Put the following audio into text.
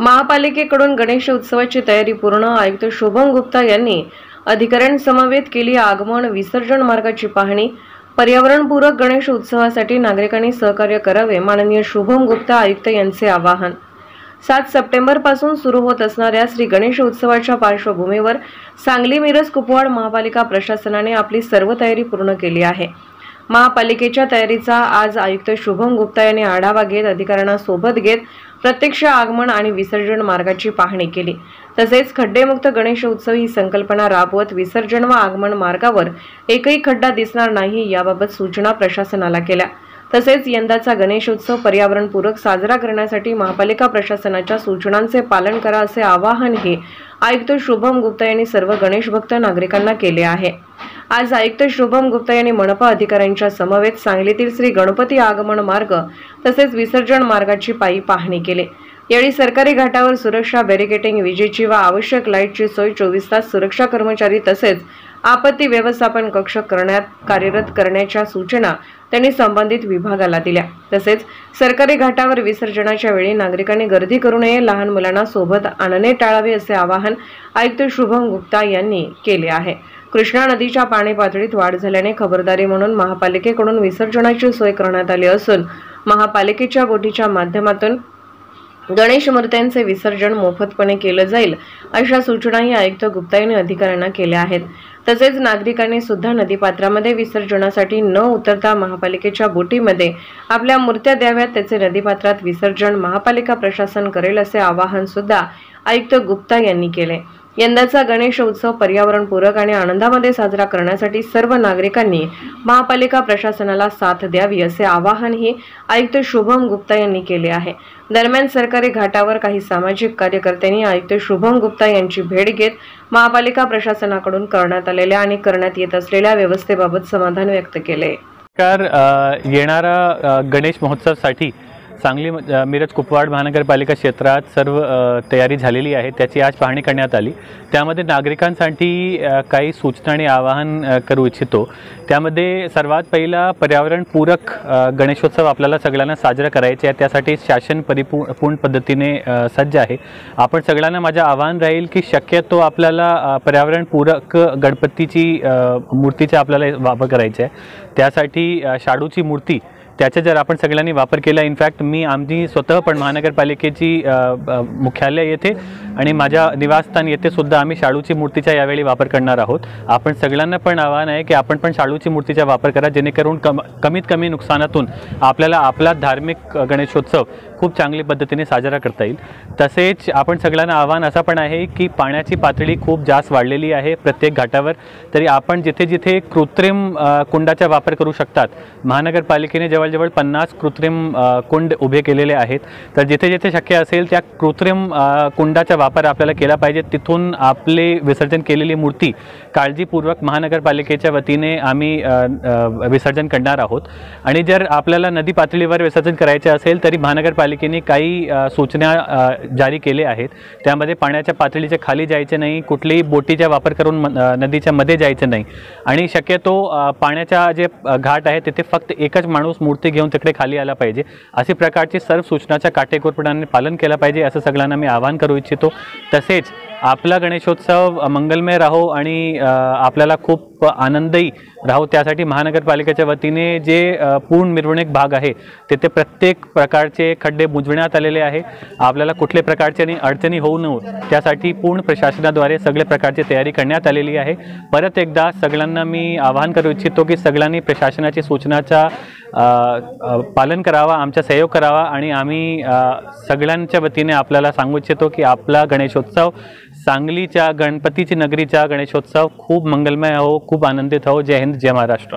महापालिकेकडून गणेश उत्सवाची तयारी पूर्ण। आयुक्त शुभम गुप्ता यांनी अधिकाऱ्यांसमवेत केली आगमन विसर्जन मार्गाची पाहणी। पर्यावरणपूरक गणेश उत्सवासाठी नागरिकांनी सहकार्य करावे, माननीय शुभम गुप्ता आयुक्त यांचे आवाहन। 7 सप्टेंबर पासून सुरू होत असणाऱ्या श्री गणेश उत्सवाच्या पार्श्वभूमीवर सांगली मिरज कुपवाड महापालिका प्रशासनाने आपली सर्व तयारी पूर्ण केली आहे। महापालिकेच्या तयारीचा आज आयुक्त शुभम गुप्ता यांनी आढावा घेत अधिकाऱ्यांना सोबत घेत प्रत्यक्ष आगमन आणि विसर्जन मार्गाची पाहणी केली। तसेच खड्डेमुक्त गणेश उत्सव ही संकल्पना राबवत विसर्जन व आगमन मार्गावर एकही खड्डा दिसणार नाही याबाबत सूचना प्रशासनाला केल्या। तसेच यंदाचा गणेशोत्सव पर्यावरणपूरक साजरा करण्यासाठी महापालिका प्रशासनाच्या सूचनांचे पालन करा असे आवाहनही आयुक्त शुभम गुप्ता यांनी सर्व गणेश भक्त नागरिकांना केले आहे। आज आयुक्त शुभम गुप्ता यांनी मनपा अधिकाऱ्यांच्या समवेत सांगलीतील श्री गणपती आगमन मार्ग तसेच विसर्जन मार्गाची पाहणी केली। यावेळी सरकारी घाटावर सुरक्षा बॅरिकेडिंग, विजेची व आवश्यक लाईटची सोय, 24 तास सुरक्षा कर्मचारी तसेच आपत्ती व्यवस्थापन कक्ष कार्यरत करण्याच्या सूचना त्यांनी संबंधित विभागाला दिल्या। तसेच सरकारी घाटावर विसर्जनाच्या वेळी नागरिकांनी गर्दी करू नये, लहान मुलांना सोबत आणणे टाळावे असे आवाहन आयुक्त शुभम गुप्ता यांनी केले आहे। कृष्णा नदीच्या पाणी पातळीत वाढ झाल्याने खबरदारी म्हणून महापालिकेकडून विसर्जनाची सोय करण्यात आली असून महापालिकेच्या बोटीच्या माध्यमातून गणेश मूर्त्यांचे विसर्जन मोफतपणे केले जाईल अशा सूचनाही आयुक्त गुप्ता यांनी अधिकाऱ्यांना केल्या आहेत। तसेच नागरिकांनी सुद्धा नदीपात्रामध्ये विसर्जनासाठी न उतरता महापालिकेच्या बोटीमध्ये आपल्या मूर्त्या द्याव्यात, त्याचे नदीपात्रात विसर्जन महापालिका प्रशासन करेल असे आवाहन सुद्धा आयुक्त गुप्ता यांनी केले। यंदाचा गणेश उत्सव पर्यावरणपूरक आणि आनंदामध्ये साजरा करण्यासाठी सर्व नागरिकांनी महापालिका प्रशासनाला साथ द्यावी असे आवाहनही आयुक्त शुभम गुप्ता यांनी केले आहे। दरम्यान सरकारी घाटावर काही सामाजिक कार्यकर्त्यांनी आयुक्त शुभम गुप्ता यांची भेट घेत महापालिका प्रशासनाकडून करण्यात आलेल्या आणि करण्यात येत असलेल्या व्यवस्थेबाबत समाधान व्यक्त केले। येणारा गणेश महोत्सवासाठी सांगली मिरज कुपवाड महानगरपालिका क्षेत्रात सर्व तयारी झालेली आहे, त्याची आज पाहणी करण्यात आली। त्यामध्ये नागरिकांसाठी काही सूचना आणि आवाहन करू इच्छितो। त्यामध्ये सर्वात पहिला पर्यावरणपूरक गणेशोत्सव आपल्याला सगळ्यांना साजरा करायचे आहे, त्यासाठी शासन पूर्ण पद्धतीने सज्ज आहे। आपण सगळ्यांना माझे आवाहन राहील की शक्यतो आपल्याला पर्यावरणपूरक गणपतीची मूर्तीचा आपल्याला वापर करायचा आहे। त्यासाठी शाडूची मूर्ती त्याचा जर आपण सगळ्यांनी वापर केला, इनफॅक्ट मी आमची स्वतः पण महानगरपालिकेची मुख्यालय येथे आणि माझ्या निवासस्थान येथे सुद्धा आम्ही शाडूची मूर्तीचा यावेळी वापर करणार आहोत। आपण सगळ्यांना पण आवाहन आहे की आपण पण शाडूची मूर्तीचा वापर करा, जेणेकरून कमीत कमी नुकसानातून आपल्याला आपला धार्मिक गणेशोत्सव खूप चांगली पद्धतीने साजरा करता येईल। तसेच आपण सगळ्यांना आवाहन असं पण आहे की पाण्याची पातळी खूप जास्त वाढलेली आहे प्रत्येक घाटावर, तरी आपण जिथे जिथे कृत्रिम कुंडाचा वापर करू शकतात, महानगरपालिकेने जवळजवळ 50 कृत्रिम कुंड उभे केलेले आहेत, तर जिथे जिथे शक्य असेल त्या कृत्रिम कुंडाचा वापर आपल्याला केला पाहिजे। तिथून आपले विसर्जन केलेली मूर्ती काळजीपूर्वक महानगरपालिकेच्या वतीने आम्ही विसर्जन करणार आहोत। आणि जर आपल्याला नदी पातळीवर विसर्जन करायचे असेल तरी महानगरपालिकेने काही सूचना जारी केले आहेत। त्यामध्ये पाण्याच्या पातळीच्या खाली जायचे नाही, कुठल्याही बोटीचा वापर करून नदीच्या मध्ये जायचं नाही आणि शक्यतो पाण्याचा जे घाट आहे तिथे फक्त एकच माणूस मूर्ती घेऊन तिकडे खाली आला पाहिजे। अशा प्रकारची सर्व सूचनांचा काटेकोरपणाने पालन केलं पाहिजे असं सगळ्यांना मी आवाहन करू इच्छितो। तसेच आपला गणेशोत्सव मंगलमय राहो आणि आपल्याला खूप आनंदी राहो, त्यासाठी महानगरपालिकेच्या वतीने जे पूर्ण मिरवणूक भाग आहे तिथे प्रत्येक प्रकारचे खड्डे बुजवण्यात आलेले आहे। आपल्याला कुठल्या प्रकारचे अडचणी होऊ नये त्यासाठी पूर्ण प्रशासनाद्वारे सगळे प्रकारची तयारी करण्यात आलेली आहे। परत एकदा सगळ्यांना मी आवाहन करू इच्छितो की सगळ्यांनी प्रशासनाची सूचनाचा पालन करावा, आमचा सहयोग करावा आणि आम्ही सगळ्यांच्या वतीने आपल्याला सांगू इच्छितो की आपला गणेशोत्सव सांगलीच्या गणपतीची नगरीचा गणेशोत्सव खूप मंगलमय हो, खूप आनंदित हो। जय हिंद, जय महाराष्ट्र।